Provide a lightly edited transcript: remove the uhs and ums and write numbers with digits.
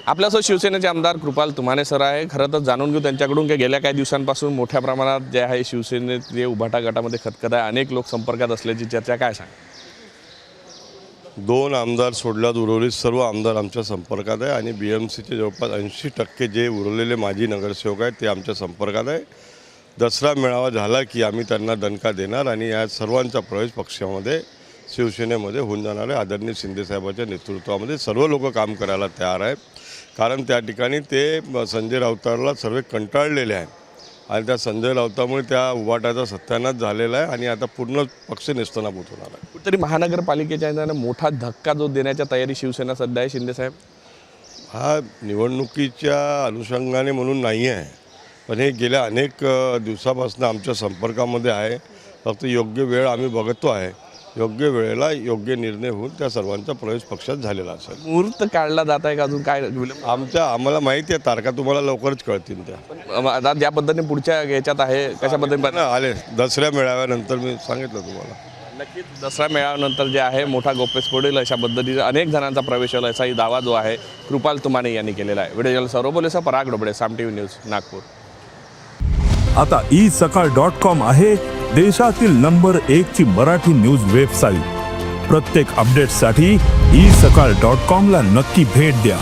आपल्यासोबत शिवसेनेचे आमदार कृपाल तुमाने सर आहे. खरं तर जाणून घेऊ त्यांच्याकडून की गेल्या काही दिवसांपासून मोठ्या प्रमाणात जे आहे शिवसेनेचे उभाटा गटामध्ये खतखत आहे, अनेक लोक संपर्कात असल्याची चर्चा, काय सांग? 2 आमदार सोडल्यात उर्वरित सर्व आमदार आमच्या संपर्कात आहे आणि BMCचे जवळपास 80% जे उरलेले माजी नगरसेवक आहेत ते आमच्या संपर्कात आहे. दसरा मेळावा झाला की आम्ही त्यांना दणका देणार आणि या सर्वांचा प्रवेश पक्षामध्ये शिवसेनेमध्ये होऊन जाणार आहे. आदरणीय शिंदेसाहेबांच्या नेतृत्वामध्ये सर्व लोक काम करायला तयार आहेत, कारण त्या ठिकाणी ते संजय राऊतांना सर्व कंटाळलेले आहेत आणि त्या संजय राऊतामुळे त्या उभाटाचा सत्यानाश झालेला आहे आणि आता पूर्ण पक्ष नेस्तनाबूत होणार आहे. कुठेतरी महानगरपालिकेच्या यानं मोठा धक्का जो देण्याच्या तयारी शिवसेना सध्या आहे शिंदेसाहेब? हा निवडणुकीच्या अनुषंगाने म्हणून नाही आहे, पण हे गेल्या अनेक दिवसापासून आमच्या संपर्कामध्ये आहे. फक्त योग्य वेळ आम्ही बघतो आहे, योग्य वेळेला योग्य निर्णय होऊन त्या सर्वांचा प्रवेश पक्षात झालेला असेल. मुहूर्त काढला जात आहे का अजून काय? आम्हाला माहिती आहे, तारखा तुम्हाला लवकरच कळतील. त्या आता ज्या पद्धतीने पुढच्या याच्यात आहे कशा पद्धतीने आले दसऱ्या मेळाव्यानंतर मी सांगितलं तुम्हाला. नक्कीच दसरा मेळाव्यानंतर जे आहे मोठा गोप्यस्फोट होईल अशा पद्धतीचा अनेक जणांचा प्रवेश होईल असाही दावा जो आहे कृपाल तुमाने यांनी केलेला आहे. व्हिडिओ जर्नलिस्ट सौरभ बोलेसह पराग डोबळे, साम TV न्यूज, नागपूर. आता isakal.com आहे देशातील नंबर 1 ची मराठी न्यूज वेबसाईट. प्रत्येक अपडेटसाठी isakal.com ला नक्की भेट द्या.